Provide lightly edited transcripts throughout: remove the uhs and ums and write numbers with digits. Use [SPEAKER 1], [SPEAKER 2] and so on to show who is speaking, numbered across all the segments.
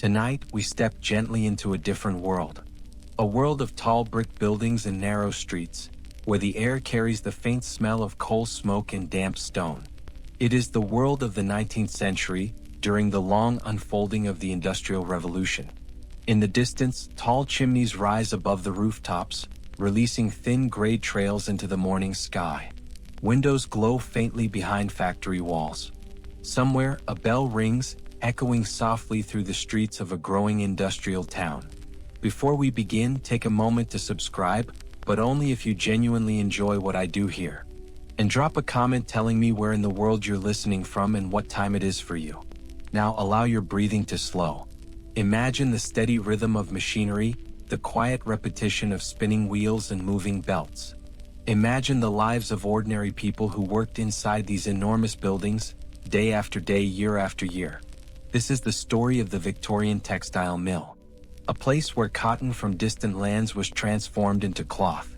[SPEAKER 1] Tonight, we step gently into a different world. A world of tall brick buildings and narrow streets, where the air carries the faint smell of coal smoke and damp stone. It is the world of the 19th century, during the long unfolding of the Industrial Revolution. In the distance, tall chimneys rise above the rooftops, releasing thin gray trails into the morning sky. Windows glow faintly behind factory walls. Somewhere, a bell rings, echoing softly through the streets of a growing industrial town. Before we begin, take a moment to subscribe, but only if you genuinely enjoy what I do here. And drop a comment telling me where in the world you're listening from and what time it is for you. Now allow your breathing to slow. Imagine the steady rhythm of machinery, the quiet repetition of spinning wheels and moving belts. Imagine the lives of ordinary people who worked inside these enormous buildings, day after day, year after year. This is the story of the Victorian Textile Mill. A place where cotton from distant lands was transformed into cloth.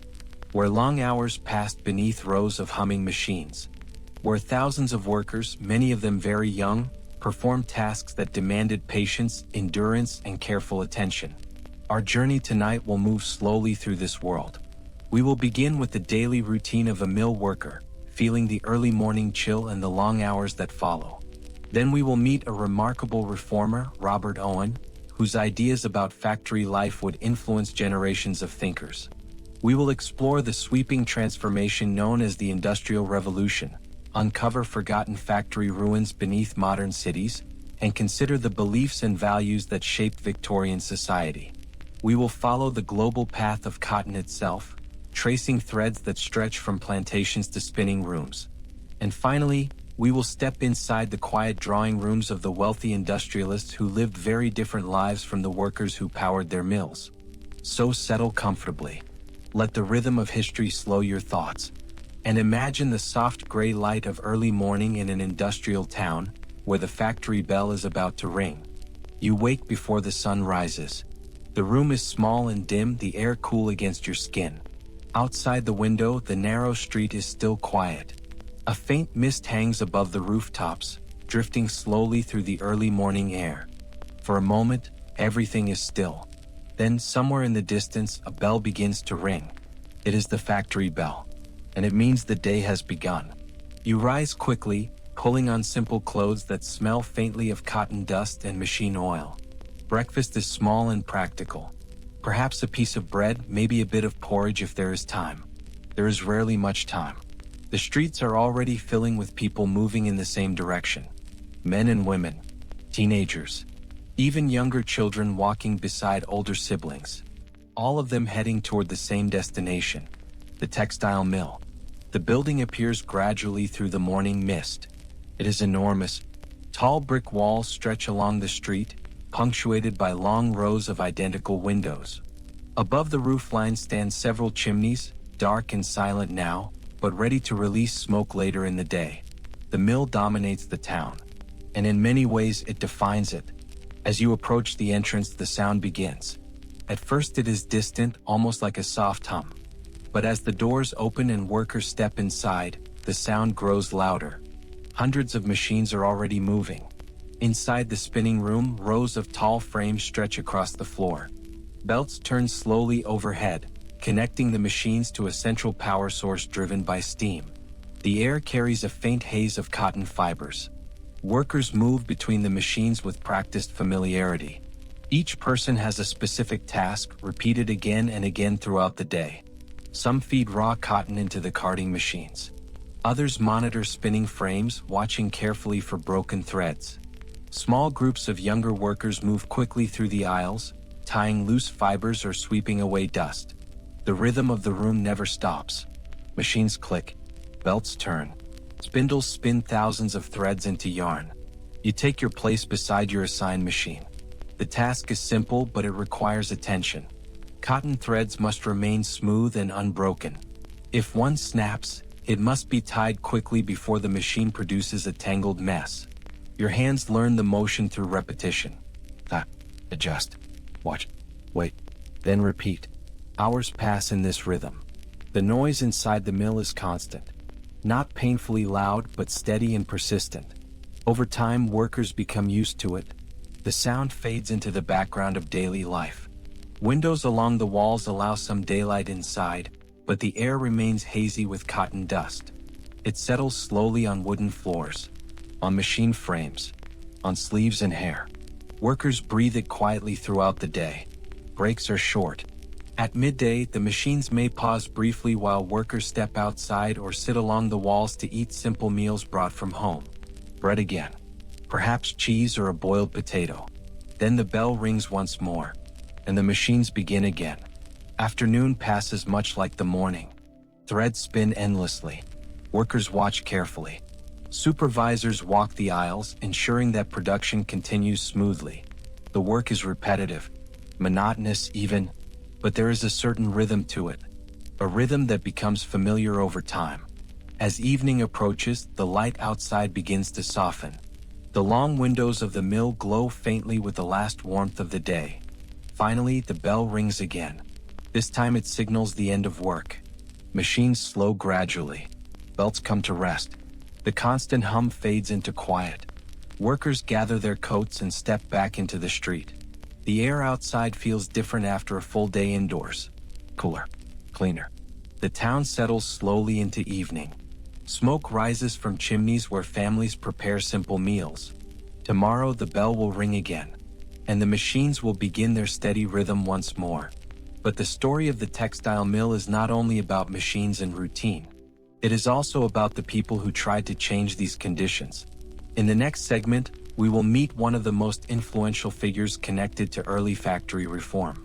[SPEAKER 1] Where long hours passed beneath rows of humming machines. Where thousands of workers, many of them very young, performed tasks that demanded patience, endurance, and careful attention. Our journey tonight will move slowly through this world. We will begin with the daily routine of a mill worker, feeling the early morning chill and the long hours that follow. Then we will meet a remarkable reformer, Robert Owen, whose ideas about factory life would influence generations of thinkers. We will explore the sweeping transformation known as the Industrial Revolution, uncover forgotten factory ruins beneath modern cities, and consider the beliefs and values that shaped Victorian society. We will follow the global path of cotton itself, tracing threads that stretch from plantations to spinning rooms. And finally, we will step inside the quiet drawing rooms of the wealthy industrialists who lived very different lives from the workers who powered their mills. So settle comfortably. Let the rhythm of history slow your thoughts. And imagine the soft gray light of early morning in an industrial town, where the factory bell is about to ring. You wake before the sun rises. The room is small and dim, the air cool against your skin. Outside the window, the narrow street is still quiet. A faint mist hangs above the rooftops, drifting slowly through the early morning air. For a moment, everything is still. Then, somewhere in the distance, a bell begins to ring. It is the factory bell, and it means the day has begun. You rise quickly, pulling on simple clothes that smell faintly of cotton dust and machine oil. Breakfast is small and practical. Perhaps a piece of bread, maybe a bit of porridge if there is time. There is rarely much time. The streets are already filling with people moving in the same direction. Men and women, teenagers, even younger children walking beside older siblings. All of them heading toward the same destination, the textile mill. The building appears gradually through the morning mist. It is enormous. Tall brick walls stretch along the street, punctuated by long rows of identical windows. Above the roofline stand several chimneys, dark and silent now, but ready to release smoke later in the day. The mill dominates the town, and in many ways it defines it. As you approach the entrance, the sound begins. At first it is distant, almost like a soft hum. But as the doors open and workers step inside, the sound grows louder. Hundreds of machines are already moving. Inside the spinning room, rows of tall frames stretch across the floor. Belts turn slowly overhead, connecting the machines to a central power source driven by steam. The air carries a faint haze of cotton fibers. Workers move between the machines with practiced familiarity. Each person has a specific task, repeated again and again throughout the day. Some feed raw cotton into the carding machines. Others monitor spinning frames, watching carefully for broken threads. Small groups of younger workers move quickly through the aisles, tying loose fibers or sweeping away dust. The rhythm of the room never stops. Machines click, belts turn, spindles spin thousands of threads into yarn. You take your place beside your assigned machine. The task is simple, but it requires attention. Cotton threads must remain smooth and unbroken. If one snaps, it must be tied quickly before the machine produces a tangled mess. Your hands learn the motion through repetition. Adjust, watch, wait, then repeat. Hours pass in this rhythm. The noise inside the mill is constant. Not painfully loud, but steady and persistent. Over time, workers become used to it. The sound fades into the background of daily life. Windows along the walls allow some daylight inside, but the air remains hazy with cotton dust. It settles slowly on wooden floors, on machine frames, on sleeves and hair. Workers breathe it quietly throughout the day. Breaks are short. At midday, the machines may pause briefly while workers step outside or sit along the walls to eat simple meals brought from home. Bread again. Perhaps cheese or a boiled potato. Then the bell rings once more, and the machines begin again. Afternoon passes much like the morning. Threads spin endlessly. Workers watch carefully. Supervisors walk the aisles, ensuring that production continues smoothly. The work is repetitive, monotonous even, but there is a certain rhythm to it, a rhythm that becomes familiar over time. As evening approaches, the light outside begins to soften. The long windows of the mill glow faintly with the last warmth of the day. Finally, the bell rings again. This time it signals the end of work. Machines slow gradually. Belts come to rest. The constant hum fades into quiet. Workers gather their coats and step back into the street. The air outside feels different after a full day indoors. Cooler, cleaner. The town settles slowly into evening. Smoke rises from chimneys where families prepare simple meals. Tomorrow the bell will ring again, and the machines will begin their steady rhythm once more. But the story of the textile mill is not only about machines and routine. It is also about the people who tried to change these conditions. In the next segment, we will meet one of the most influential figures connected to early factory reform.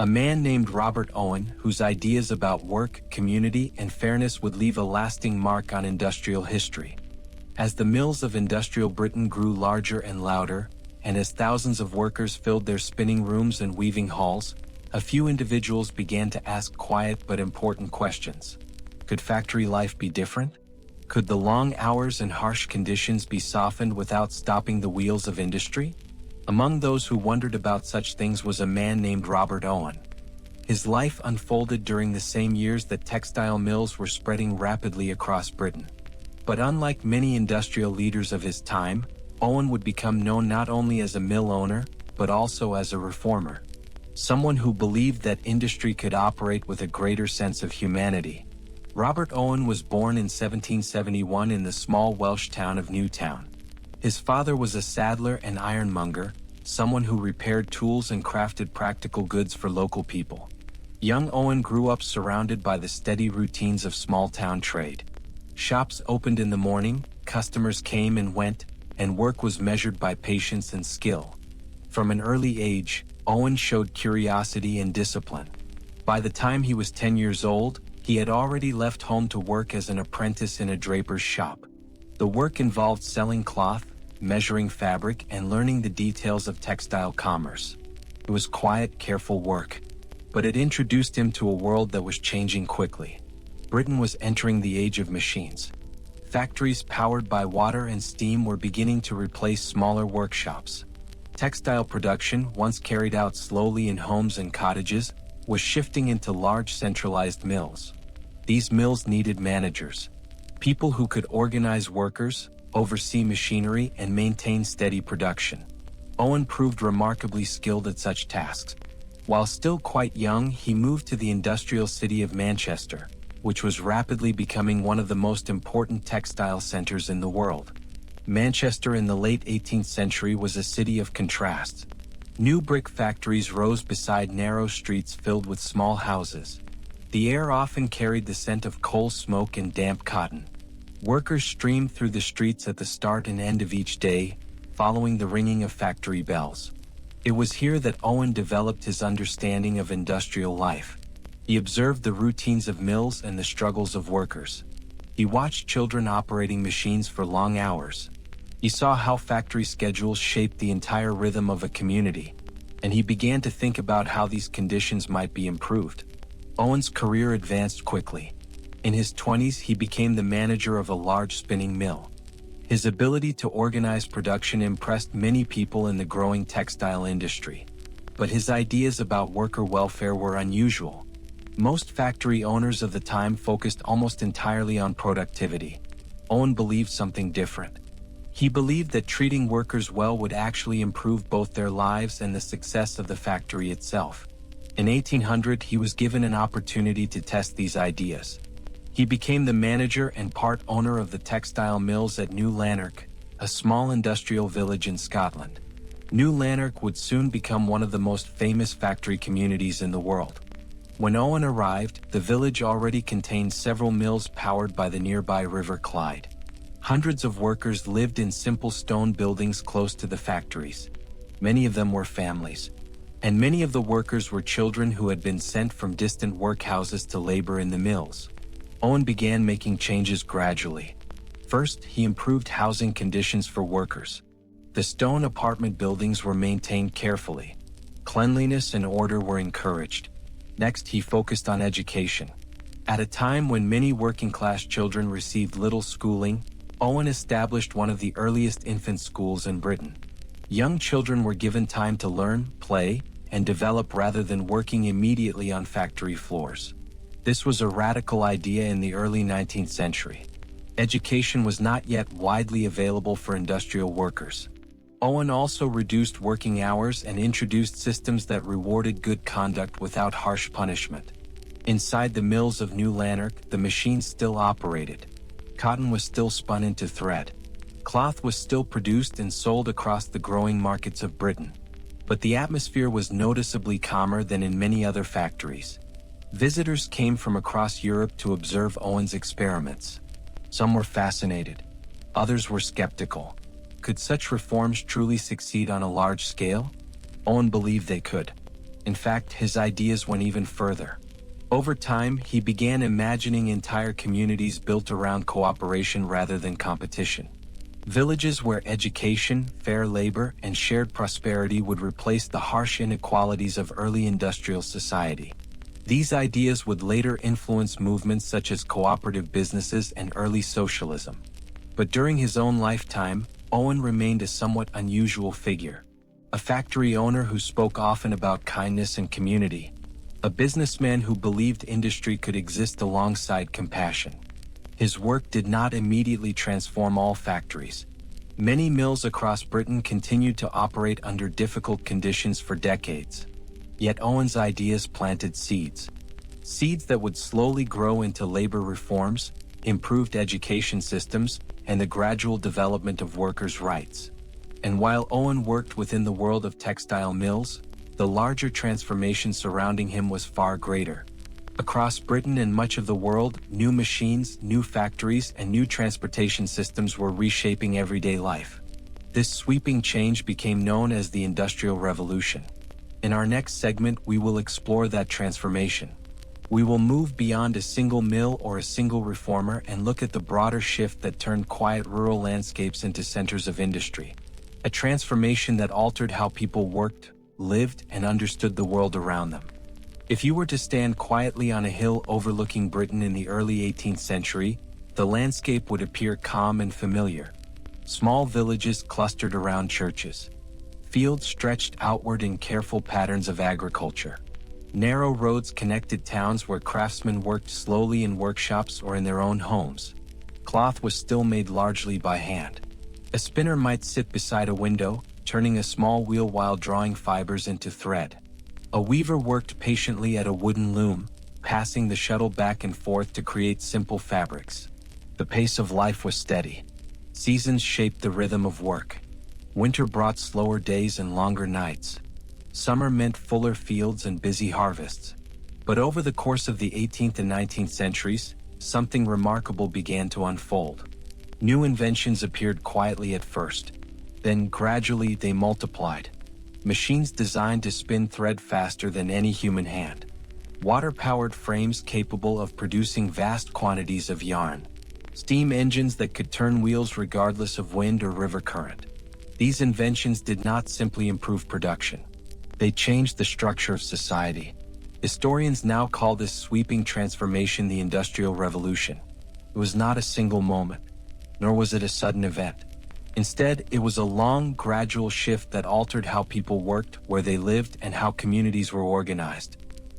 [SPEAKER 1] A man named Robert Owen, whose ideas about work, community, and fairness would leave a lasting mark on industrial history. As the mills of industrial Britain grew larger and louder, and as thousands of workers filled their spinning rooms and weaving halls, a few individuals began to ask quiet but important questions. Could factory life be different? Could the long hours and harsh conditions be softened without stopping the wheels of industry? Among those who wondered about such things was a man named Robert Owen. His life unfolded during the same years that textile mills were spreading rapidly across Britain. But unlike many industrial leaders of his time, Owen would become known not only as a mill owner, but also as a reformer. Someone who believed that industry could operate with a greater sense of humanity. Robert Owen was born in 1771 in the small Welsh town of Newtown. His father was a saddler and ironmonger, someone who repaired tools and crafted practical goods for local people. Young Owen grew up surrounded by the steady routines of small-town trade. Shops opened in the morning, customers came and went, and work was measured by patience and skill. From an early age, Owen showed curiosity and discipline. By the time he was 10 years old, he had already left home to work as an apprentice in a draper's shop. The work involved selling cloth, measuring fabric, and learning the details of textile commerce. It was quiet, careful work, but it introduced him to a world that was changing quickly. Britain was entering the age of machines. Factories powered by water and steam were beginning to replace smaller workshops. Textile production, once carried out slowly in homes and cottages, was shifting into large centralized mills. These mills needed managers, people who could organize workers, oversee machinery, and maintain steady production. Owen proved remarkably skilled at such tasks. While still quite young, he moved to the industrial city of Manchester, which was rapidly becoming one of the most important textile centers in the world. Manchester in the late 18th century was a city of contrasts. New brick factories rose beside narrow streets filled with small houses. The air often carried the scent of coal smoke and damp cotton. Workers streamed through the streets at the start and end of each day, following the ringing of factory bells. It was here that Owen developed his understanding of industrial life. He observed the routines of mills and the struggles of workers. He watched children operating machines for long hours. He saw how factory schedules shaped the entire rhythm of a community, and he began to think about how these conditions might be improved. Owen's career advanced quickly. In his 20s, he became the manager of a large spinning mill. His ability to organize production impressed many people in the growing textile industry. But his ideas about worker welfare were unusual. Most factory owners of the time focused almost entirely on productivity. Owen believed something different. He believed that treating workers well would actually improve both their lives and the success of the factory itself. In 1800, he was given an opportunity to test these ideas. He became the manager and part owner of the textile mills at New Lanark, a small industrial village in Scotland. New Lanark would soon become one of the most famous factory communities in the world. When Owen arrived, the village already contained several mills powered by the nearby River Clyde. Hundreds of workers lived in simple stone buildings close to the factories. Many of them were families. And many of the workers were children who had been sent from distant workhouses to labor in the mills. Owen began making changes gradually. First, he improved housing conditions for workers. The stone apartment buildings were maintained carefully. Cleanliness and order were encouraged. Next, he focused on education. At a time when many working-class children received little schooling, Owen established one of the earliest infant schools in Britain. Young children were given time to learn, play, and develop rather than working immediately on factory floors. This was a radical idea in the early 19th century. Education was not yet widely available for industrial workers. Owen also reduced working hours and introduced systems that rewarded good conduct without harsh punishment. Inside the mills of New Lanark, the machines still operated. Cotton was still spun into thread. Cloth was still produced and sold across the growing markets of Britain. But the atmosphere was noticeably calmer than in many other factories. Visitors came from across Europe to observe Owen's experiments. Some were fascinated. Others were skeptical. Could such reforms truly succeed on a large scale? Owen believed they could. In fact, his ideas went even further. Over time, he began imagining entire communities built around cooperation rather than competition. Villages where education, fair labor, and shared prosperity would replace the harsh inequalities of early industrial society. These ideas would later influence movements such as cooperative businesses and early socialism. But during his own lifetime, Owen remained a somewhat unusual figure. A factory owner who spoke often about kindness and community. A businessman who believed industry could exist alongside compassion. His work did not immediately transform all factories. Many mills across Britain continued to operate under difficult conditions for decades. Yet Owen's ideas planted seeds. Seeds that would slowly grow into labor reforms, improved education systems, and the gradual development of workers' rights. And while Owen worked within the world of textile mills, the larger transformation surrounding him was far greater. Across Britain and much of the world, new machines, new factories, and new transportation systems were reshaping everyday life. This sweeping change became known as the Industrial Revolution. In our next segment, we will explore that transformation. We will move beyond a single mill or a single reformer and look at the broader shift that turned quiet rural landscapes into centers of industry. A transformation that altered how people worked, lived, and understood the world around them. If you were to stand quietly on a hill overlooking Britain in the early 18th century, the landscape would appear calm and familiar. Small villages clustered around churches. Fields stretched outward in careful patterns of agriculture. Narrow roads connected towns where craftsmen worked slowly in workshops or in their own homes. Cloth was still made largely by hand. A spinner might sit beside a window, turning a small wheel while drawing fibers into thread. A weaver worked patiently at a wooden loom, passing the shuttle back and forth to create simple fabrics. The pace of life was steady. Seasons shaped the rhythm of work. Winter brought slower days and longer nights. Summer meant fuller fields and busy harvests. But over the course of the 18th and 19th centuries, something remarkable began to unfold. New inventions appeared quietly at first. Then gradually they multiplied. Machines designed to spin thread faster than any human hand. Water-powered frames capable of producing vast quantities of yarn. Steam engines that could turn wheels regardless of wind or river current. These inventions did not simply improve production. They changed the structure of society. Historians now call this sweeping transformation the Industrial Revolution. It was not a single moment, nor was it a sudden event. Instead, it was a long, gradual shift that altered how people worked, where they lived, and how communities were organized.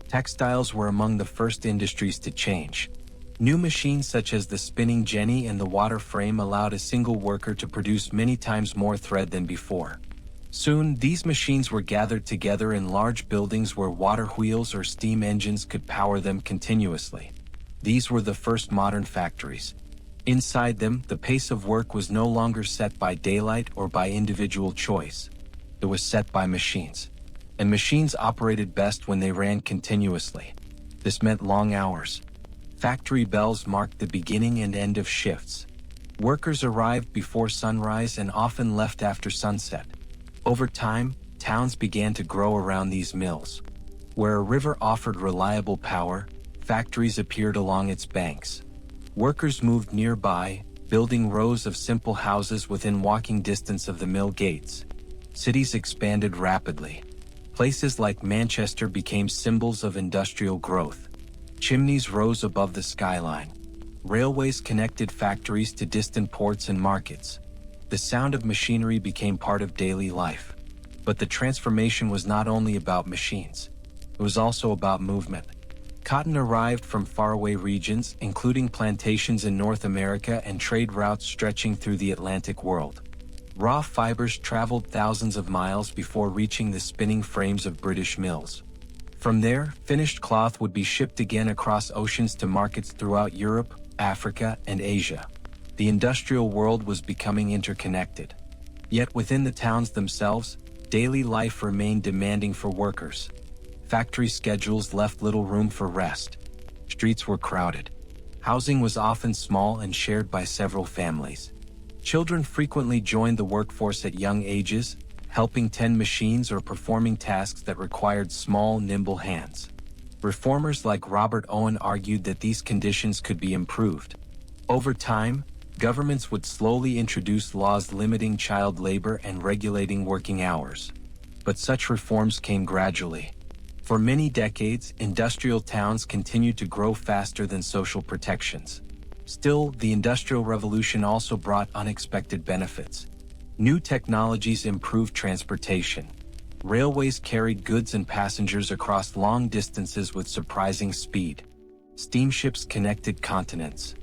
[SPEAKER 1] Textiles were among the first industries to change. New machines such as the spinning jenny and the water frame allowed a single worker to produce many times more thread than before. Soon, these machines were gathered together in large buildings where water wheels or steam engines could power them continuously. These were the first modern factories. Inside them, the pace of work was no longer set by daylight or by individual choice. It was set by machines. And machines operated best when they ran continuously. This meant long hours. Factory bells marked the beginning and end of shifts. Workers arrived before sunrise and often left after sunset. Over time, towns began to grow around these mills. Where a river offered reliable power, factories appeared along its banks. Workers moved nearby, building rows of simple houses within walking distance of the mill gates. Cities expanded rapidly. Places like Manchester became symbols of industrial growth. Chimneys rose above the skyline. Railways connected factories to distant ports and markets. The sound of machinery became part of daily life. But the transformation was not only about machines. It was also about movement. Cotton arrived from faraway regions, including plantations in North America and trade routes stretching through the Atlantic world. Raw fibers traveled thousands of miles before reaching the spinning frames of British mills. From there, finished cloth would be shipped again across oceans to markets throughout Europe, Africa, and Asia. The industrial world was becoming interconnected. Yet within the towns themselves, daily life remained demanding for workers. Factory schedules left little room for rest. Streets were crowded. Housing was often small and shared by several families. Children frequently joined the workforce at young ages, helping tend machines or performing tasks that required small, nimble hands. Reformers like Robert Owen argued that these conditions could be improved. Over time, governments would slowly introduce laws limiting child labor and regulating working hours. But such reforms came gradually. For many decades, industrial towns continued to grow faster than social protections. Still, the Industrial Revolution also brought unexpected benefits. New technologies improved transportation. Railways carried goods and passengers across long distances with surprising speed. Steamships connected continents.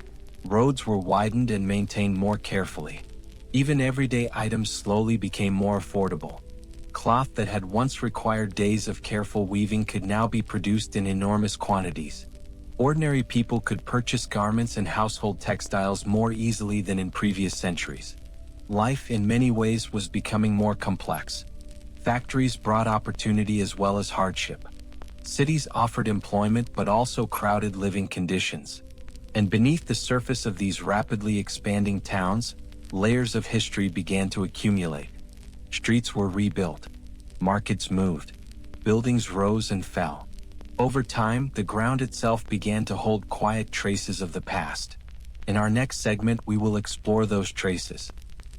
[SPEAKER 1] Roads were widened and maintained more carefully. Even everyday items slowly became more affordable. Cloth that had once required days of careful weaving could now be produced in enormous quantities. Ordinary people could purchase garments and household textiles more easily than in previous centuries. Life in many ways was becoming more complex. Factories brought opportunity as well as hardship. Cities offered employment but also crowded living conditions. And beneath the surface of these rapidly expanding towns, layers of history began to accumulate. Streets were rebuilt. Markets moved. Buildings rose and fell. Over time, the ground itself began to hold quiet traces of the past. In our next segment, we will explore those traces.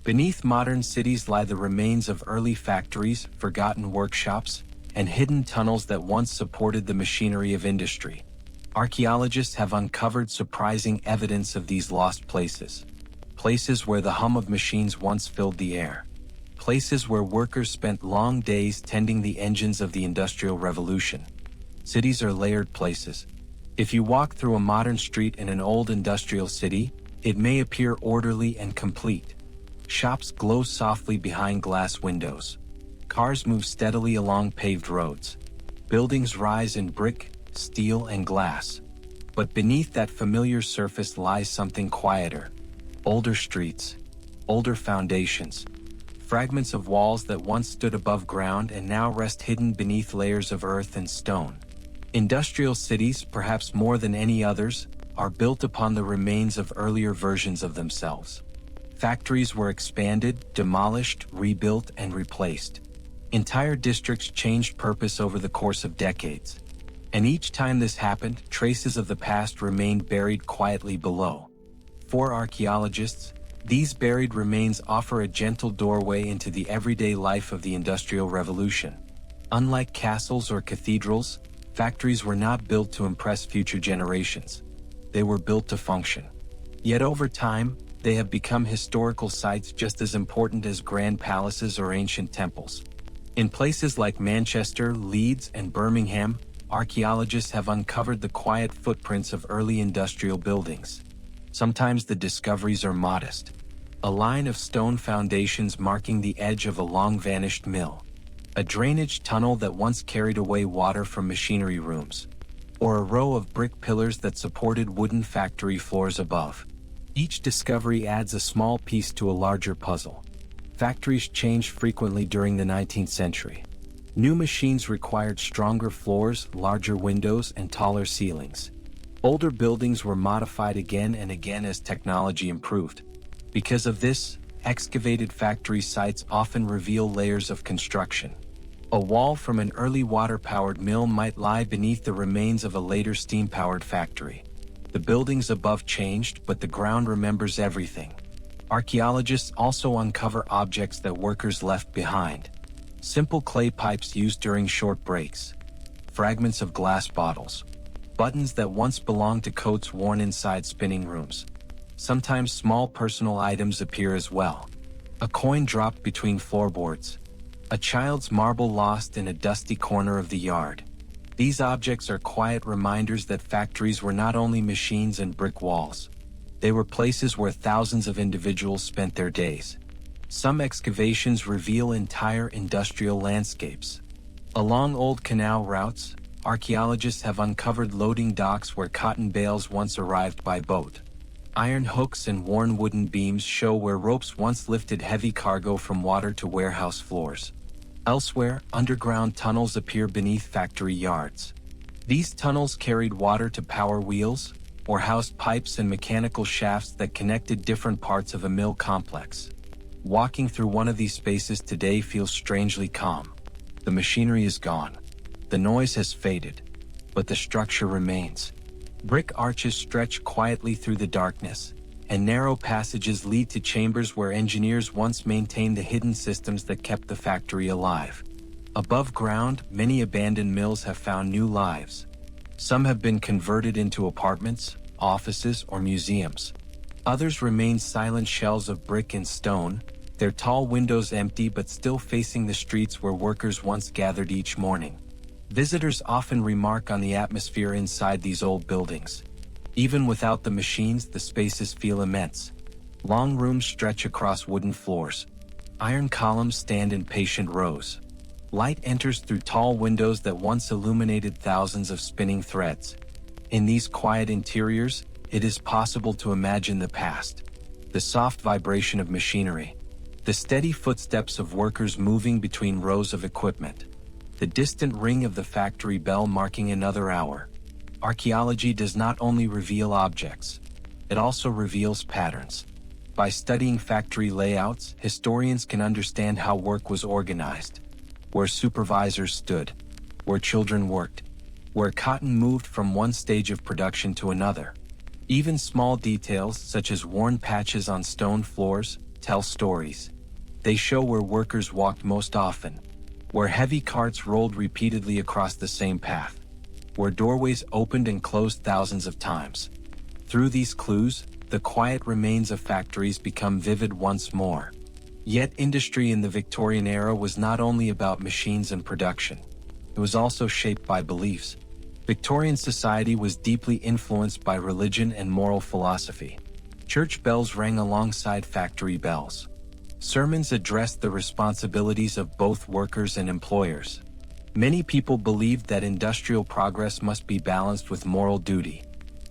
[SPEAKER 1] Beneath modern cities lie the remains of early factories, forgotten workshops, and hidden tunnels that once supported the machinery of industry. Archaeologists have uncovered surprising evidence of these lost places. Places where the hum of machines once filled the air. Places where workers spent long days tending the engines of the Industrial Revolution. Cities are layered places. If you walk through a modern street in an old industrial city, it may appear orderly and complete. Shops glow softly behind glass windows. Cars move steadily along paved roads. Buildings rise in brick, steel, and glass. But beneath that familiar surface lies something quieter. Older streets. Older foundations. Fragments of walls that once stood above ground and now rest hidden beneath layers of earth and stone. Industrial cities, perhaps more than any others, are built upon the remains of earlier versions of themselves. Factories were expanded, demolished, rebuilt, and replaced. Entire districts changed purpose over the course of decades. And each time this happened, traces of the past remained buried quietly below. For archaeologists, these buried remains offer a gentle doorway into the everyday life of the Industrial Revolution. Unlike castles or cathedrals, factories were not built to impress future generations. They were built to function. Yet over time, they have become historical sites just as important as grand palaces or ancient temples. In places like Manchester, Leeds, and Birmingham, archaeologists have uncovered the quiet footprints of early industrial buildings. Sometimes the discoveries are modest. A line of stone foundations marking the edge of a long-vanished mill. A drainage tunnel that once carried away water from machinery rooms. Or a row of brick pillars that supported wooden factory floors above. Each discovery adds a small piece to a larger puzzle. Factories changed frequently during the 19th century. New machines required stronger floors, larger windows, and taller ceilings. Older buildings were modified again and again as technology improved. Because of this, excavated factory sites often reveal layers of construction. A wall from an early water-powered mill might lie beneath the remains of a later steam-powered factory. The buildings above changed, but the ground remembers everything. Archaeologists also uncover objects that workers left behind. Simple clay pipes used during short breaks. Fragments of glass bottles. Buttons that once belonged to coats worn inside spinning rooms. Sometimes small personal items appear as well. A coin dropped between floorboards. A child's marble lost in a dusty corner of the yard. These objects are quiet reminders that factories were not only machines and brick walls. They were places where thousands of individuals spent their days. Some excavations reveal entire industrial landscapes. Along old canal routes, archaeologists have uncovered loading docks where cotton bales once arrived by boat. Iron hooks and worn wooden beams show where ropes once lifted heavy cargo from water to warehouse floors. Elsewhere, underground tunnels appear beneath factory yards. These tunnels carried water to power wheels, or housed pipes and mechanical shafts that connected different parts of a mill complex. Walking through one of these spaces today feels strangely calm. The machinery is gone. The noise has faded, but the structure remains. Brick arches stretch quietly through the darkness, and narrow passages lead to chambers where engineers once maintained the hidden systems that kept the factory alive. Above ground, many abandoned mills have found new lives. Some have been converted into apartments, offices, or museums. Others remain silent shells of brick and stone, their tall windows empty but still facing the streets where workers once gathered each morning. Visitors often remark on the atmosphere inside these old buildings. Even without the machines, the spaces feel immense. Long rooms stretch across wooden floors. Iron columns stand in patient rows. Light enters through tall windows that once illuminated thousands of spinning threads. In these quiet interiors, it is possible to imagine the past. The soft vibration of machinery. The steady footsteps of workers moving between rows of equipment. The distant ring of the factory bell marking another hour. Archaeology does not only reveal objects, it also reveals patterns. By studying factory layouts, historians can understand how work was organized, where supervisors stood, where children worked, where cotton moved from one stage of production to another. Even small details, such as worn patches on stone floors, tell stories. They show where workers walked most often, where heavy carts rolled repeatedly across the same path, where doorways opened and closed thousands of times. Through these clues, the quiet remains of factories become vivid once more. Yet industry in the Victorian era was not only about machines and production. It was also shaped by beliefs. Victorian society was deeply influenced by religion and moral philosophy. Church bells rang alongside factory bells. Sermons addressed the responsibilities of both workers and employers. Many people believed that industrial progress must be balanced with moral duty.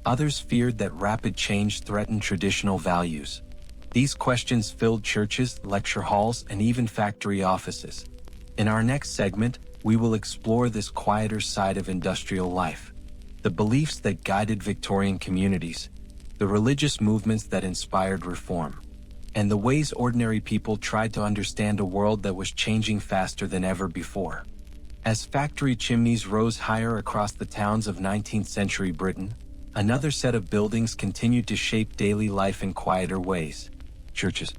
[SPEAKER 1] Others feared that rapid change threatened traditional values. These questions filled churches, lecture halls, and even factory offices. In our next segment, we will explore this quieter side of industrial life. The beliefs that guided Victorian communities, the religious movements that inspired reform, and the ways ordinary people tried to understand a world that was changing faster than ever before. As factory chimneys rose higher across the towns of 19th century Britain, another set of buildings continued to shape daily life in quieter ways. Churches.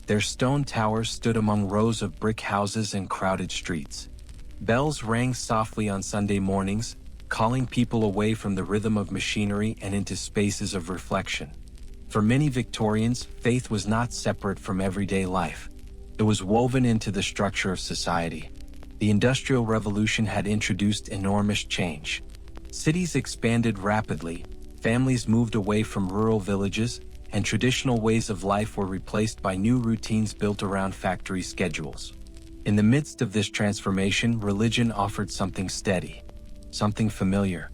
[SPEAKER 1] Their stone towers stood among rows of brick houses and crowded streets. Bells rang softly on Sunday mornings, calling people away from the rhythm of machinery and into spaces of reflection. For many Victorians, faith was not separate from everyday life. It was woven into the structure of society. The Industrial Revolution had introduced enormous change. Cities expanded rapidly, families moved away from rural villages, and traditional ways of life were replaced by new routines built around factory schedules. In the midst of this transformation, religion offered something steady, something familiar.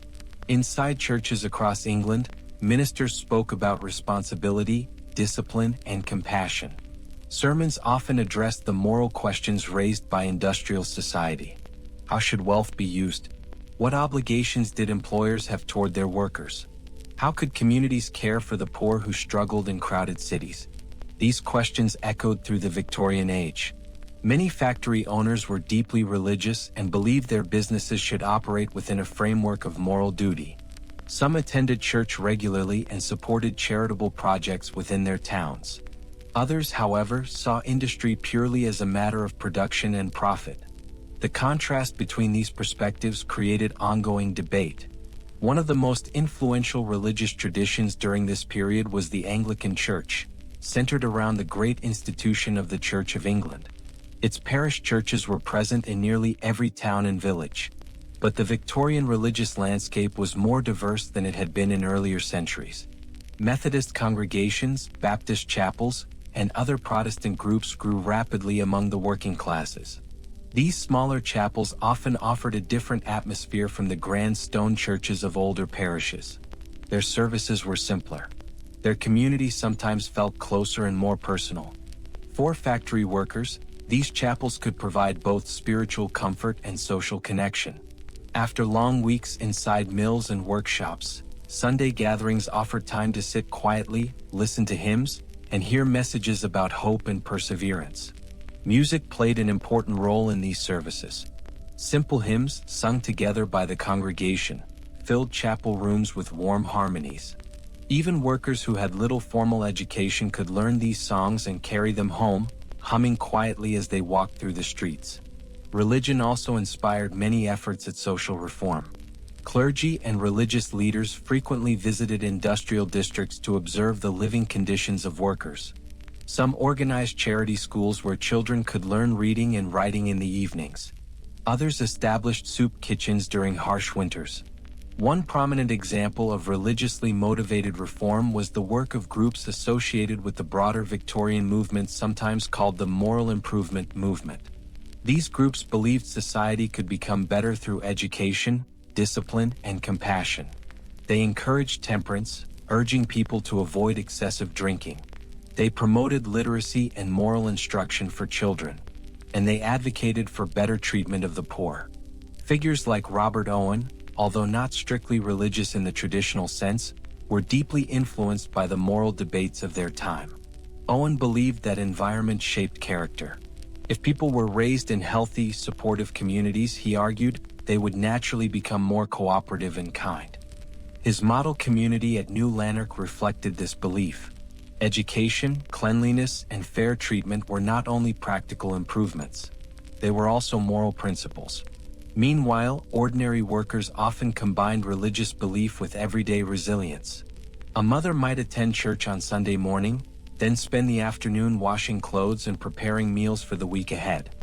[SPEAKER 1] Inside churches across England, ministers spoke about responsibility, discipline, and compassion. Sermons often addressed the moral questions raised by industrial society. How should wealth be used? What obligations did employers have toward their workers? How could communities care for the poor who struggled in crowded cities? These questions echoed through the Victorian age. Many factory owners were deeply religious and believed their businesses should operate within a framework of moral duty. Some attended church regularly and supported charitable projects within their towns. Others, however, saw industry purely as a matter of production and profit. The contrast between these perspectives created ongoing debate. One of the most influential religious traditions during this period was the Anglican Church, centered around the great institution of the Church of England. Its parish churches were present in nearly every town and village. But the Victorian religious landscape was more diverse than it had been in earlier centuries. Methodist congregations, Baptist chapels, and other Protestant groups grew rapidly among the working classes. These smaller chapels often offered a different atmosphere from the grand stone churches of older parishes. Their services were simpler. Their community sometimes felt closer and more personal. For factory workers, these chapels could provide both spiritual comfort and social connection. After long weeks inside mills and workshops, Sunday gatherings offered time to sit quietly, listen to hymns, and hear messages about hope and perseverance. Music played an important role in these services. Simple hymns, sung together by the congregation, filled chapel rooms with warm harmonies. Even workers who had little formal education could learn these songs and carry them home, humming quietly as they walked through the streets. Religion also inspired many efforts at social reform. Clergy and religious leaders frequently visited industrial districts to observe the living conditions of workers. Some organized charity schools where children could learn reading and writing in the evenings. Others established soup kitchens during harsh winters. One prominent example of religiously motivated reform was the work of groups associated with the broader Victorian movement, sometimes called the Moral Improvement Movement. These groups believed society could become better through education, discipline, and compassion. They encouraged temperance, urging people to avoid excessive drinking. They promoted literacy and moral instruction for children, and they advocated for better treatment of the poor. Figures like Robert Owen, although not strictly religious in the traditional sense, were deeply influenced by the moral debates of their time. Owen believed that environment shaped character. If people were raised in healthy, supportive communities, he argued, they would naturally become more cooperative and kind. His model community at New Lanark reflected this belief. Education, cleanliness, and fair treatment were not only practical improvements. They were also moral principles. Meanwhile, ordinary workers often combined religious belief with everyday resilience. A mother might attend church on Sunday morning, then spend the afternoon washing clothes and preparing meals for the week ahead.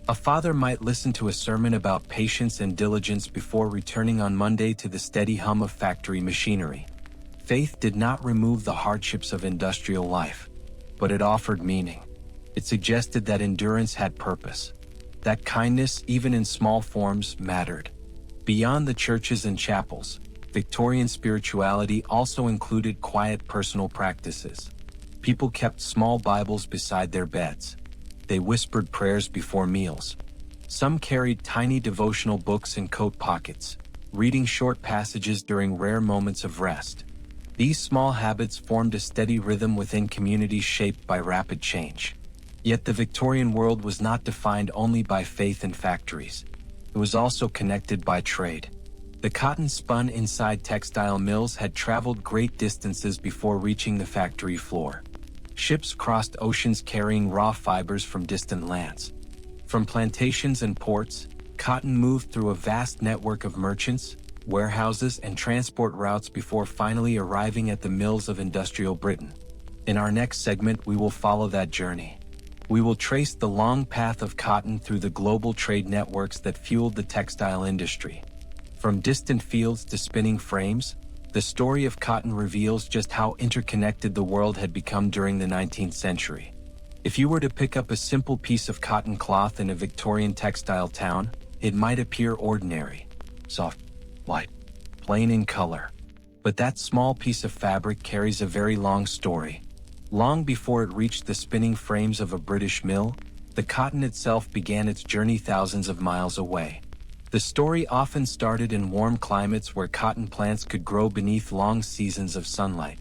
[SPEAKER 1] A father might listen to a sermon about patience and diligence before returning on Monday to the steady hum of factory machinery. Faith did not remove the hardships of industrial life, but it offered meaning. It suggested that endurance had purpose, that kindness, even in small forms, mattered. Beyond the churches and chapels, Victorian spirituality also included quiet personal practices. People kept small Bibles beside their beds. They whispered prayers before meals. Some carried tiny devotional books in coat pockets, reading short passages during rare moments of rest. These small habits formed a steady rhythm within communities shaped by rapid change. Yet the Victorian world was not defined only by faith and factories. It was also connected by trade. The cotton spun inside textile mills had traveled great distances before reaching the factory floor. Ships crossed oceans carrying raw fibers from distant lands. From plantations and ports, cotton moved through a vast network of merchants, warehouses, and transport routes before finally arriving at the mills of industrial Britain. In our next segment, we will follow that journey. We will trace the long path of cotton through the global trade networks that fueled the textile industry. From distant fields to spinning frames, the story of cotton reveals just how interconnected the world had become during the 19th century. If you were to pick up a simple piece of cotton cloth in a Victorian textile town, it might appear ordinary, soft, white, plain in color. But that small piece of fabric carries a very long story. Long before it reached the spinning frames of a British mill, the cotton itself began its journey thousands of miles away. The story often started in warm climates where cotton plants could grow beneath long seasons of sunlight.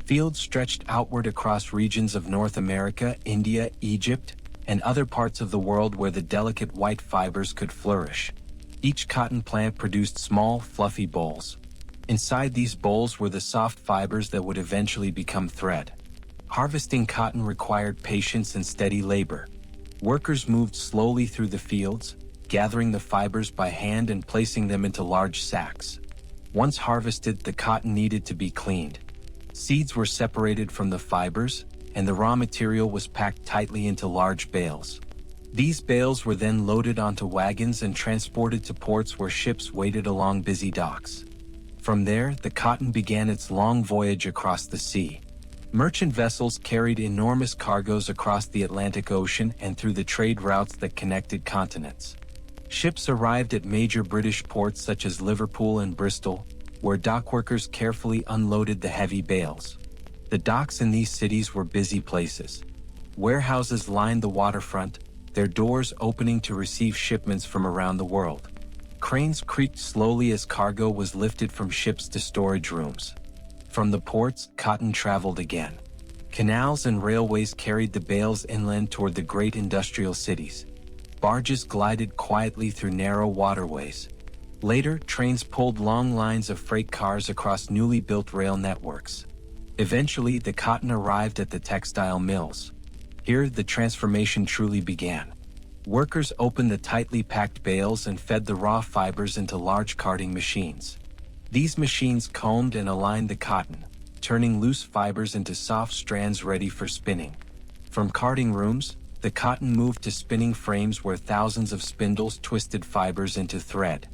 [SPEAKER 1] Fields stretched outward across regions of North America, India, Egypt, and other parts of the world where the delicate white fibers could flourish. Each cotton plant produced small, fluffy bolls. Inside these bolls were the soft fibers that would eventually become thread. Harvesting cotton required patience and steady labor. Workers moved slowly through the fields, gathering the fibers by hand and placing them into large sacks. Once harvested, the cotton needed to be cleaned. Seeds were separated from the fibers, and the raw material was packed tightly into large bales. These bales were then loaded onto wagons and transported to ports where ships waited along busy docks. From there, the cotton began its long voyage across the sea. Merchant vessels carried enormous cargoes across the Atlantic Ocean and through the trade routes that connected continents. Ships arrived at major British ports such as Liverpool and Bristol, where dockworkers carefully unloaded the heavy bales. The docks in these cities were busy places. Warehouses lined the waterfront, their doors opening to receive shipments from around the world. Cranes creaked slowly as cargo was lifted from ships to storage rooms. From the ports, cotton traveled again. Canals and railways carried the bales inland toward the great industrial cities. Barges glided quietly through narrow waterways. Later, trains pulled long lines of freight cars across newly built rail networks. Eventually, the cotton arrived at the textile mills. Here, the transformation truly began. Workers opened the tightly packed bales and fed the raw fibers into large carding machines. These machines combed and aligned the cotton, turning loose fibers into soft strands ready for spinning. From carding rooms, the cotton moved to spinning frames where thousands of spindles twisted fibers into thread.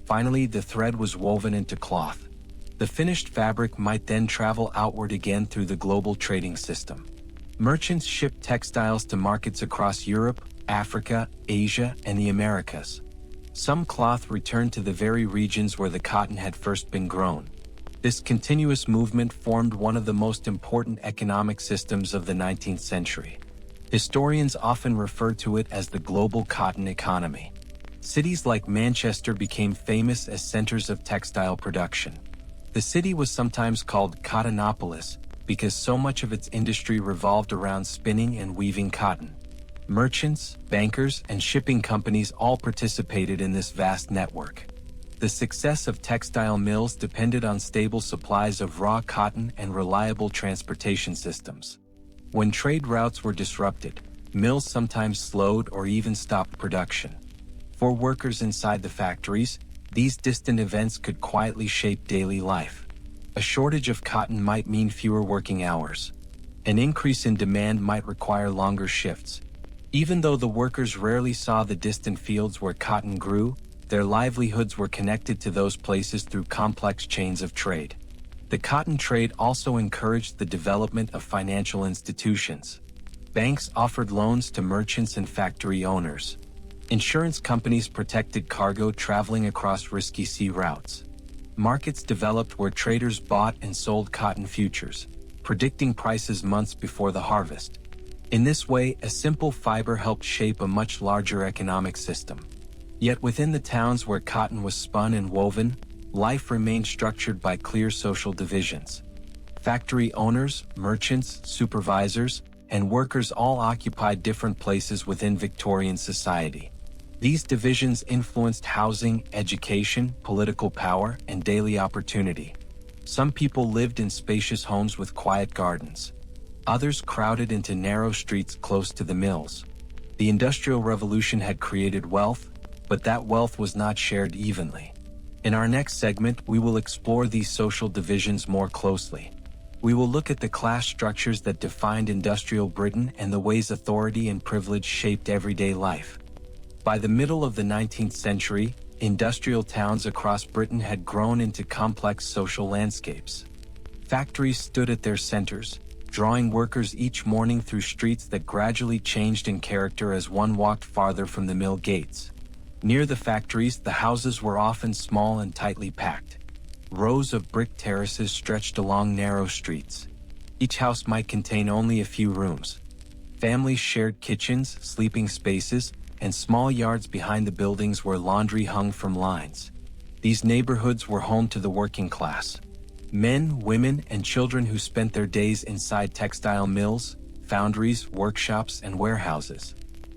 [SPEAKER 1] Finally, the thread was woven into cloth. The finished fabric might then travel outward again through the global trading system. Merchants shipped textiles to markets across Europe, Africa, Asia, and the Americas. Some cloth returned to the very regions where the cotton had first been grown. This continuous movement formed one of the most important economic systems of the 19th century. Historians often refer to it as the global cotton economy. Cities like Manchester became famous as centers of textile production. The city was sometimes called Cottonopolis because so much of its industry revolved around spinning and weaving cotton. Merchants, bankers, and shipping companies all participated in this vast network. The success of textile mills depended on stable supplies of raw cotton and reliable transportation systems. When trade routes were disrupted, mills sometimes slowed or even stopped production. For workers inside the factories, these distant events could quietly shape daily life. A shortage of cotton might mean fewer working hours. An increase in demand might require longer shifts. Even though the workers rarely saw the distant fields where cotton grew, their livelihoods were connected to those places through complex chains of trade. The cotton trade also encouraged the development of financial institutions. Banks offered loans to merchants and factory owners. Insurance companies protected cargo traveling across risky sea routes. Markets developed where traders bought and sold cotton futures, predicting prices months before the harvest. In this way, a simple fiber helped shape a much larger economic system. Yet within the towns where cotton was spun and woven, life remained structured by clear social divisions. Factory owners, merchants, supervisors, and workers all occupied different places within Victorian society. These divisions influenced housing, education, political power, and daily opportunity. Some people lived in spacious homes with quiet gardens. Others crowded into narrow streets close to the mills. The Industrial Revolution had created wealth, but that wealth was not shared evenly. In our next segment, we will explore these social divisions more closely. We will look at the class structures that defined industrial Britain and the ways authority and privilege shaped everyday life. By the middle of the 19th century, industrial towns across Britain had grown into complex social landscapes. Factories stood at their centers, drawing workers each morning through streets that gradually changed in character as one walked farther from the mill gates. Near the factories, the houses were often small and tightly packed. Rows of brick terraces stretched along narrow streets. Each house might contain only a few rooms. Families shared kitchens, sleeping spaces, and small yards behind the buildings where laundry hung from lines. These neighborhoods were home to the working class. Men, women, and children who spent their days inside textile mills, foundries, workshops, and warehouses.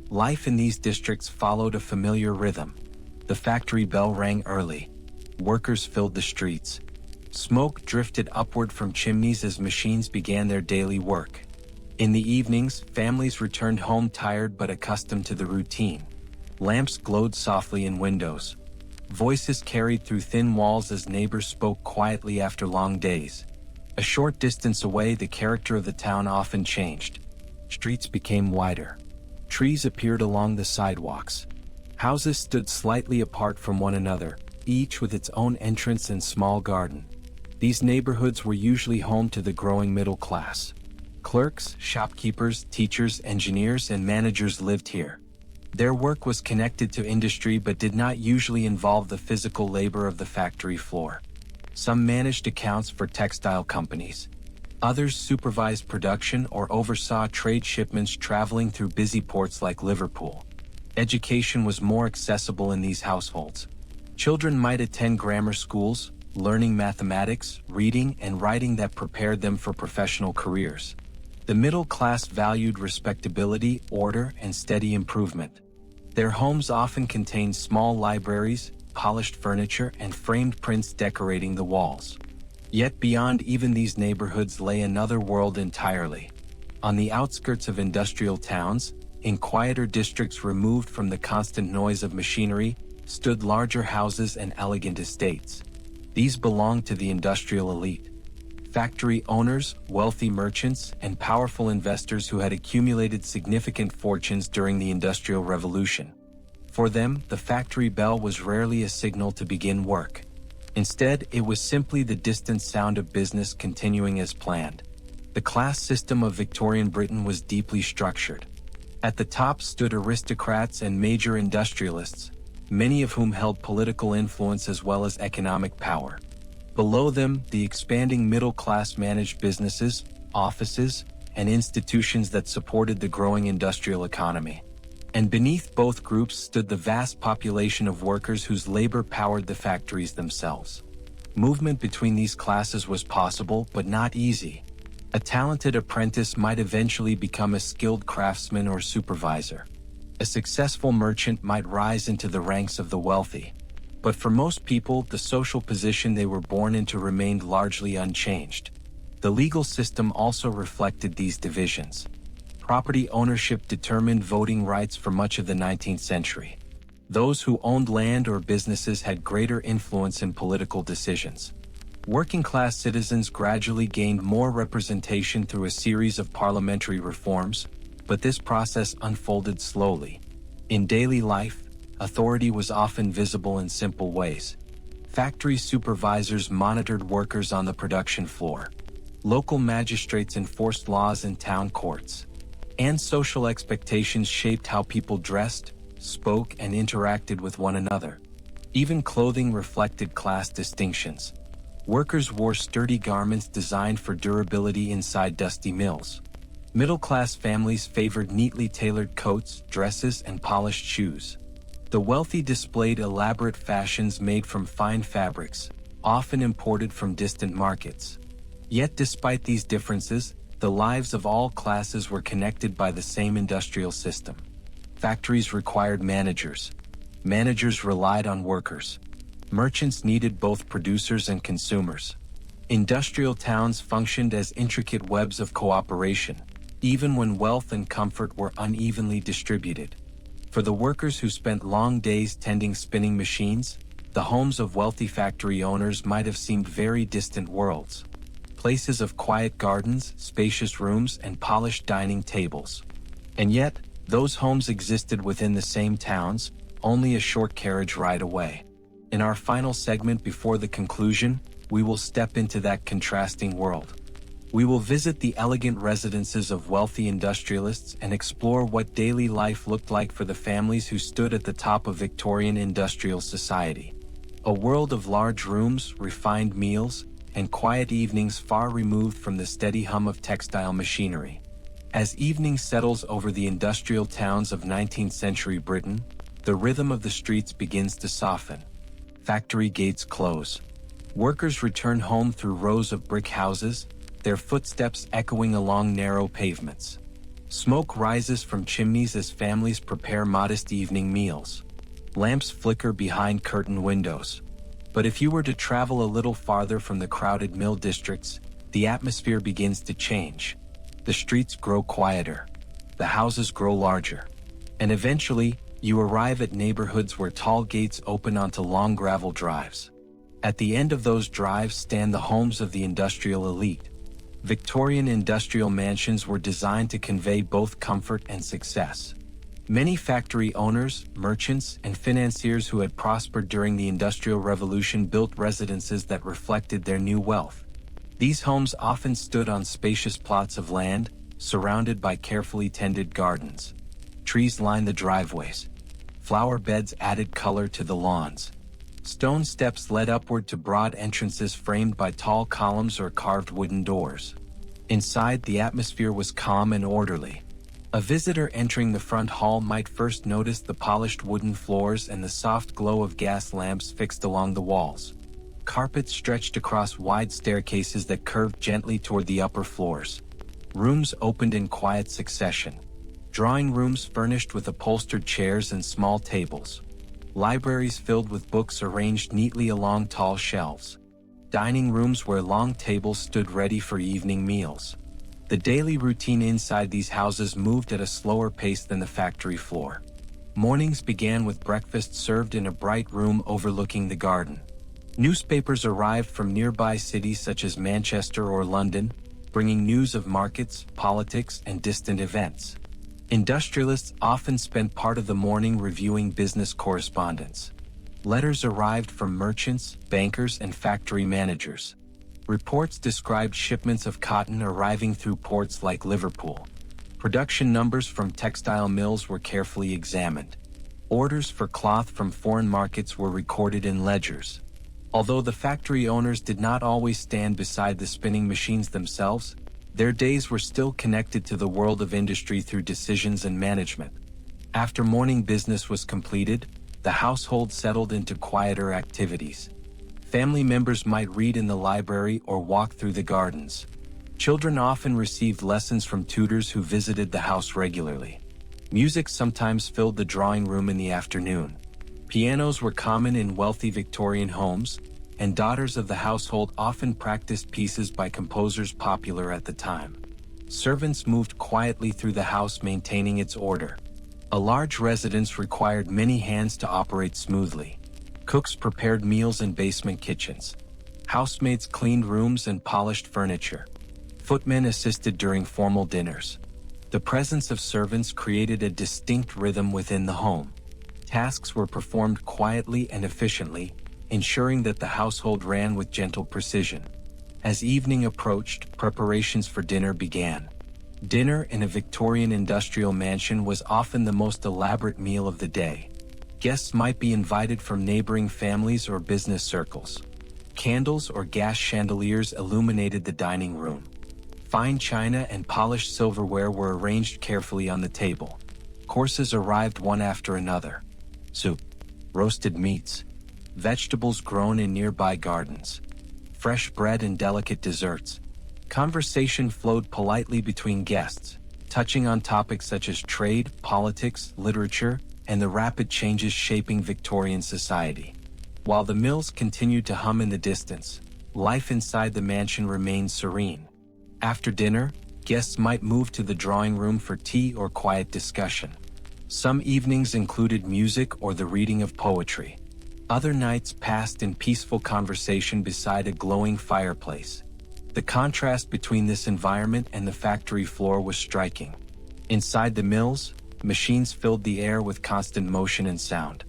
[SPEAKER 1] Life in these districts followed a familiar rhythm. The factory bell rang early. Workers filled the streets. Smoke drifted upward from chimneys as machines began their daily work. In the evenings, families returned home tired but accustomed to the routine. Lamps glowed softly in windows. Voices carried through thin walls as neighbors spoke quietly after long days. A short distance away, the character of the town often changed. Streets became wider. Trees appeared along the sidewalks. Houses stood slightly apart from one another, each with its own entrance and small garden. These neighborhoods were usually home to the growing middle class. Clerks, shopkeepers, teachers, engineers, and managers lived here. Their work was connected to industry but did not usually involve the physical labor of the factory floor. Some managed accounts for textile companies. Others supervised production or oversaw trade shipments traveling through busy ports like Liverpool. Education was more accessible in these households. Children might attend grammar schools, learning mathematics, reading, and writing that prepared them for professional careers. The middle class valued respectability, order, and steady improvement. Their homes often contained small libraries, polished furniture, and framed prints decorating the walls. Yet beyond even these neighborhoods lay another world entirely. On the outskirts of industrial towns, in quieter districts removed from the constant noise of machinery, stood larger houses and elegant estates. These belonged to the industrial elite. Factory owners, wealthy merchants, and powerful investors who had accumulated significant fortunes during the Industrial Revolution. For them, the factory bell was rarely a signal to begin work. Instead, it was simply the distant sound of business continuing as planned. The class system of Victorian Britain was deeply structured. At the top stood aristocrats and major industrialists, many of whom held political influence as well as economic power. Below them, the expanding middle class managed businesses, offices, and institutions that supported the growing industrial economy. And beneath both groups stood the vast population of workers whose labor powered the factories themselves. Movement between these classes was possible, but not easy. A talented apprentice might eventually become a skilled craftsman or supervisor. A successful merchant might rise into the ranks of the wealthy. But for most people, the social position they were born into remained largely unchanged. The legal system also reflected these divisions. Property ownership determined voting rights for much of the 19th century. Those who owned land or businesses had greater influence in political decisions. Working-class citizens gradually gained more representation through a series of parliamentary reforms, but this process unfolded slowly. In daily life, authority was often visible in simple ways. Factory supervisors monitored workers on the production floor. Local magistrates enforced laws in town courts. And social expectations shaped how people dressed, spoke, and interacted with one another. Even clothing reflected class distinctions. Workers wore sturdy garments designed for durability inside dusty mills. Middle-class families favored neatly tailored coats, dresses, and polished shoes. The wealthy displayed elaborate fashions made from fine fabrics, often imported from distant markets. Yet despite these differences, the lives of all classes were connected by the same industrial system. Factories required managers. Managers relied on workers. Merchants needed both producers and consumers. Industrial towns functioned as intricate webs of cooperation, even when wealth and comfort were unevenly distributed. For the workers who spent long days tending spinning machines, the homes of wealthy factory owners might have seemed very distant worlds. places of quiet gardens, spacious rooms, and polished dining tables. And yet, those homes existed within the same towns, only a short carriage ride away. In our final segment before the conclusion, we will step into that contrasting world. We will visit the elegant residences of wealthy industrialists and explore what daily life looked like for the families who stood at the top of Victorian industrial society. A world of large rooms, refined meals, and quiet evenings far removed from the steady hum of textile machinery. As evening settles over the industrial towns of 19th century Britain, the rhythm of the streets begins to soften. Factory gates close. Workers return home through rows of brick houses, their footsteps echoing along narrow pavements. Smoke rises from chimneys as families prepare modest evening meals. Lamps flicker behind curtained windows. But if you were to travel a little farther from the crowded mill districts, the atmosphere begins to change. The streets grow quieter. The houses grow larger. And eventually, you arrive at neighborhoods where tall gates open onto long gravel drives. At the end of those drives stand the homes of the industrial elite. Victorian industrial mansions were designed to convey both comfort and success. Many factory owners, merchants, and financiers who had prospered during the Industrial Revolution built residences that reflected their new wealth. These homes often stood on spacious plots of land, surrounded by carefully tended gardens. Trees lined the driveways. Flower beds added color to the lawns. Stone steps led upward to broad entrances framed by tall columns or carved wooden doors. Inside, the atmosphere was calm and orderly. A visitor entering the front hall might first notice the polished wooden floors and the soft glow of gas lamps fixed along the walls. Carpets stretched across wide staircases that curved gently toward the upper floors. Rooms opened in quiet succession. Drawing rooms furnished with upholstered chairs and small tables. Libraries filled with books arranged neatly along tall shelves. Dining rooms where long tables stood ready for evening meals. The daily routine inside these houses moved at a slower pace than the factory floor. Mornings began with breakfast served in a bright room overlooking the garden. Newspapers arrived from nearby cities such as Manchester or London, bringing news of markets, politics, and distant events. Industrialists often spent part of the morning reviewing business correspondence. Letters arrived from merchants, bankers, and factory managers. Reports described shipments of cotton arriving through ports like Liverpool. Production numbers from textile mills were carefully examined. Orders for cloth from foreign markets were recorded in ledgers. Although the factory owners did not always stand beside the spinning machines themselves, their days were still connected to the world of industry through decisions and management. After morning business was completed, the household settled into quieter activities. Family members might read in the library or walk through the gardens. Children often received lessons from tutors who visited the house regularly. Music sometimes filled the drawing room in the afternoon. Pianos were common in wealthy Victorian homes, and daughters of the household often practiced pieces by composers popular at the time. Servants moved quietly through the house maintaining its order. A large residence required many hands to operate smoothly. Cooks prepared meals in basement kitchens. Housemaids cleaned rooms and polished furniture. Footmen assisted during formal dinners. The presence of servants created a distinct rhythm within the home. Tasks were performed quietly and efficiently, ensuring that the household ran with gentle precision. As evening approached, preparations for dinner began. Dinner in a Victorian industrial mansion was often the most elaborate meal of the day. Guests might be invited from neighboring families or business circles. Candles or gas chandeliers illuminated the dining room. Fine china and polished silverware were arranged carefully on the table. Courses arrived one after another. Soup, roasted meats, vegetables grown in nearby gardens, fresh bread and delicate desserts. Conversation flowed politely between guests, touching on topics such as trade, politics, literature, and the rapid changes shaping Victorian society. While the mills continued to hum in the distance, life inside the mansion remained serene. After dinner, guests might move to the drawing room for tea or quiet discussion. Some evenings included music or the reading of poetry. Other nights passed in peaceful conversation beside a glowing fireplace. The contrast between this environment and the factory floor was striking. Inside the mills, machines filled the air with constant motion and sound.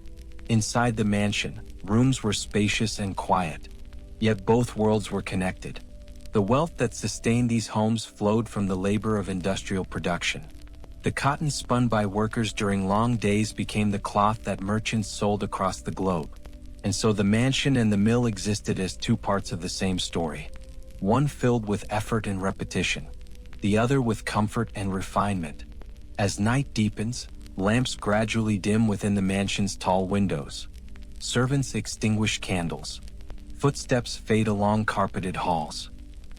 [SPEAKER 1] Inside the mansion, rooms were spacious and quiet. Yet both worlds were connected. The wealth that sustained these homes flowed from the labor of industrial production. The cotton spun by workers during long days became the cloth that merchants sold across the globe. And so the mansion and the mill existed as two parts of the same story. One filled with effort and repetition, the other with comfort and refinement. As night deepens, lamps gradually dim within the mansion's tall windows. Servants extinguish candles. Footsteps fade along carpeted halls.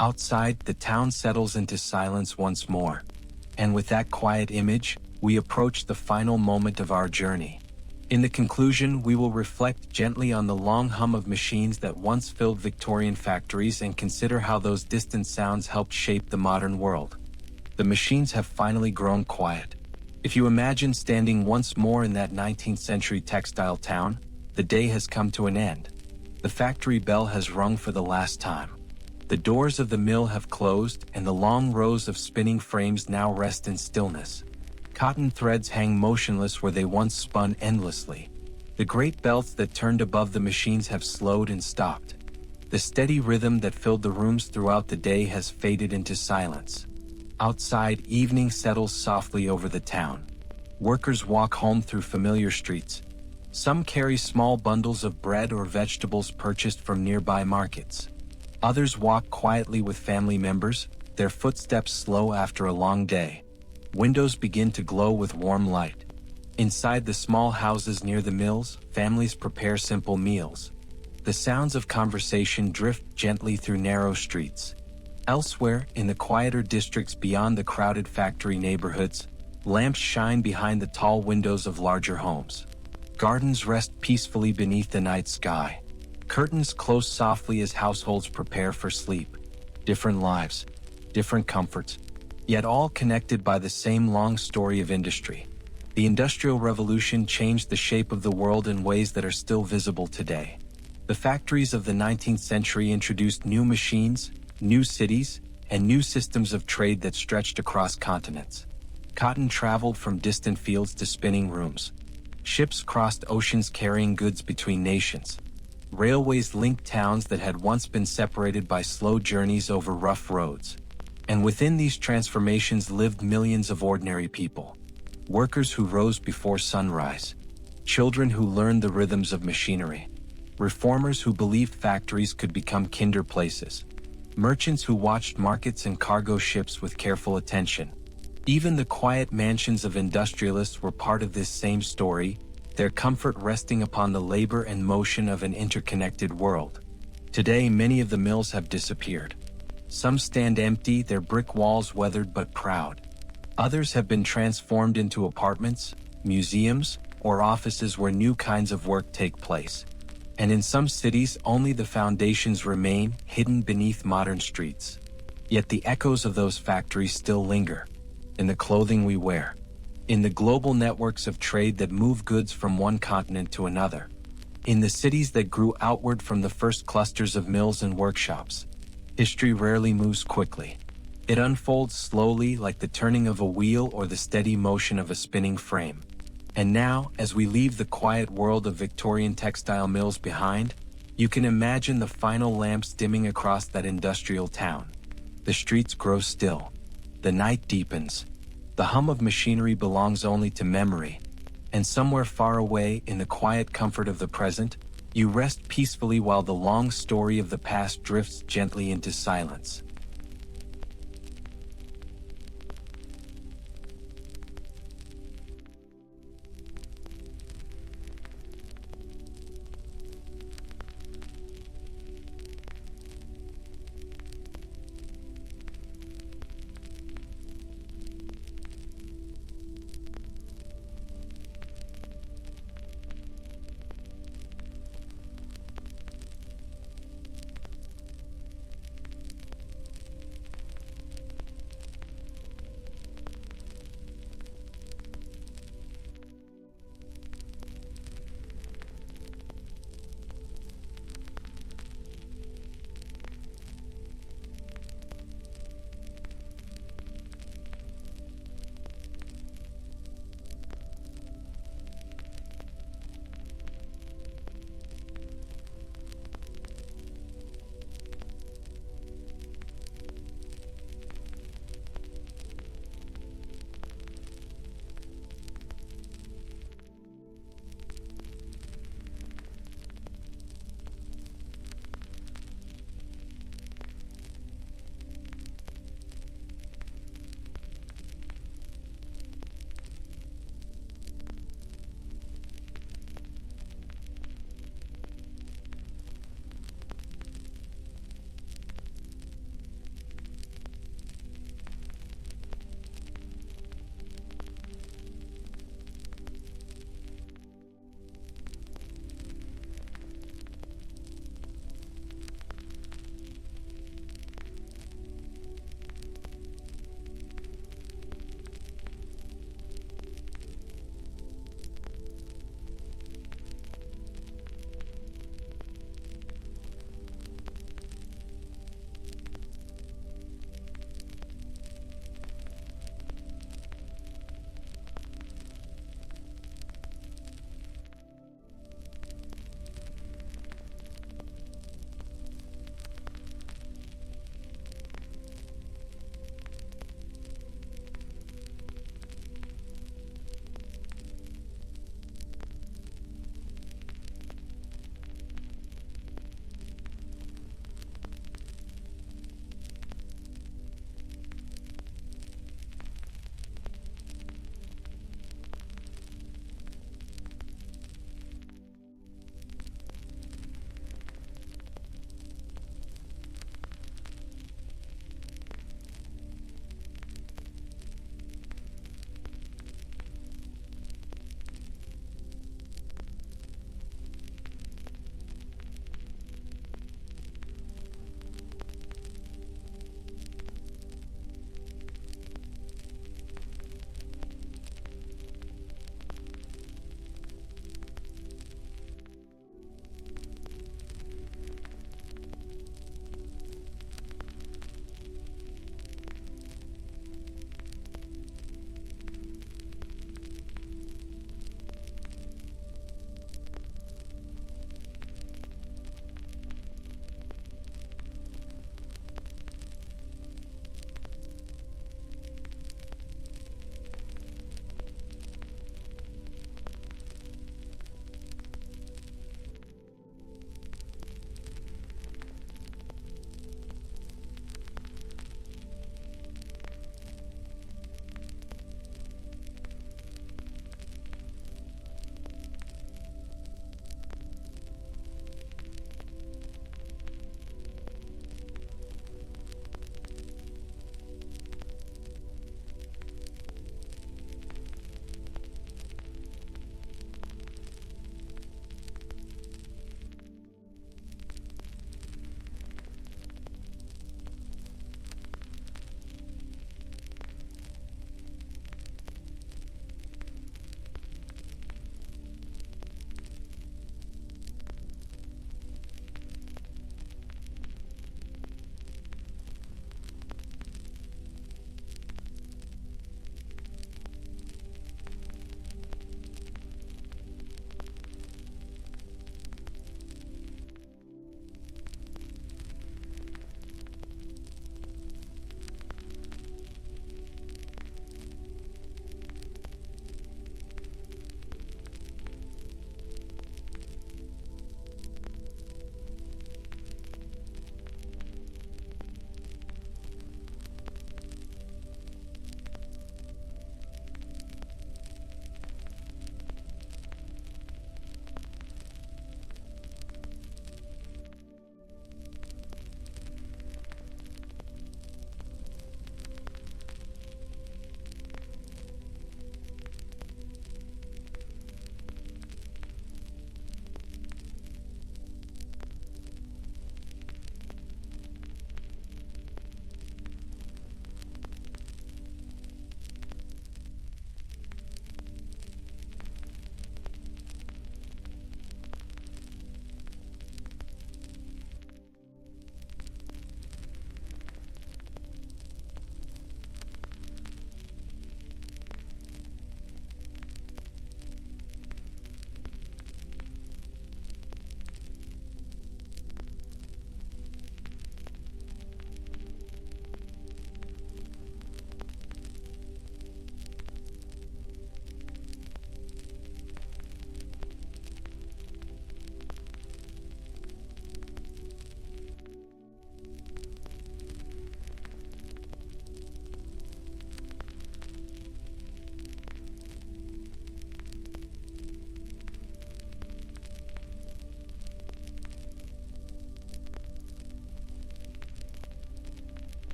[SPEAKER 1] Outside, the town settles into silence once more. And with that quiet image, we approach the final moment of our journey. In the conclusion, we will reflect gently on the long hum of machines that once filled Victorian factories and consider how those distant sounds helped shape the modern world. The machines have finally grown quiet. If you imagine standing once more in that 19th century textile town, the day has come to an end. The factory bell has rung for the last time. The doors of the mill have closed, and the long rows of spinning frames now rest in stillness. Cotton threads hang motionless where they once spun endlessly. The great belts that turned above the machines have slowed and stopped. The steady rhythm that filled the rooms throughout the day has faded into silence. Outside, evening settles softly over the town. Workers walk home through familiar streets. Some carry small bundles of bread or vegetables purchased from nearby markets. Others walk quietly with family members, their footsteps slow after a long day. Windows begin to glow with warm light. Inside the small houses near the mills, families prepare simple meals. The sounds of conversation drift gently through narrow streets. Elsewhere, in the quieter districts beyond the crowded factory neighborhoods, lamps shine behind the tall windows of larger homes. Gardens rest peacefully beneath the night sky. Curtains close softly as households prepare for sleep. Different lives, different comforts, yet all connected by the same long story of industry. The Industrial Revolution changed the shape of the world in ways that are still visible today. The factories of the 19th century introduced new machines, new cities, and new systems of trade that stretched across continents. Cotton traveled from distant fields to spinning rooms. Ships crossed oceans carrying goods between nations. Railways linked towns that had once been separated by slow journeys over rough roads. And within these transformations lived millions of ordinary people. Workers who rose before sunrise. Children who learned the rhythms of machinery. Reformers who believed factories could become kinder places. Merchants who watched markets and cargo ships with careful attention. Even the quiet mansions of industrialists were part of this same story, their comfort resting upon the labor and motion of an interconnected world. Today, many of the mills have disappeared. Some stand empty, their brick walls weathered but proud. Others have been transformed into apartments, museums, or offices where new kinds of work take place. And in some cities, only the foundations remain, hidden beneath modern streets. Yet the echoes of those factories still linger. In the clothing we wear. In the global networks of trade that move goods from one continent to another. In the cities that grew outward from the first clusters of mills and workshops. History rarely moves quickly. It unfolds slowly like the turning of a wheel or the steady motion of a spinning frame. And now, as we leave the quiet world of Victorian textile mills behind, you can imagine the final lamps dimming across that industrial town. The streets grow still. The night deepens. The hum of machinery belongs only to memory. And somewhere far away, in the quiet comfort of the present, you rest peacefully while the long story of the past drifts gently into silence.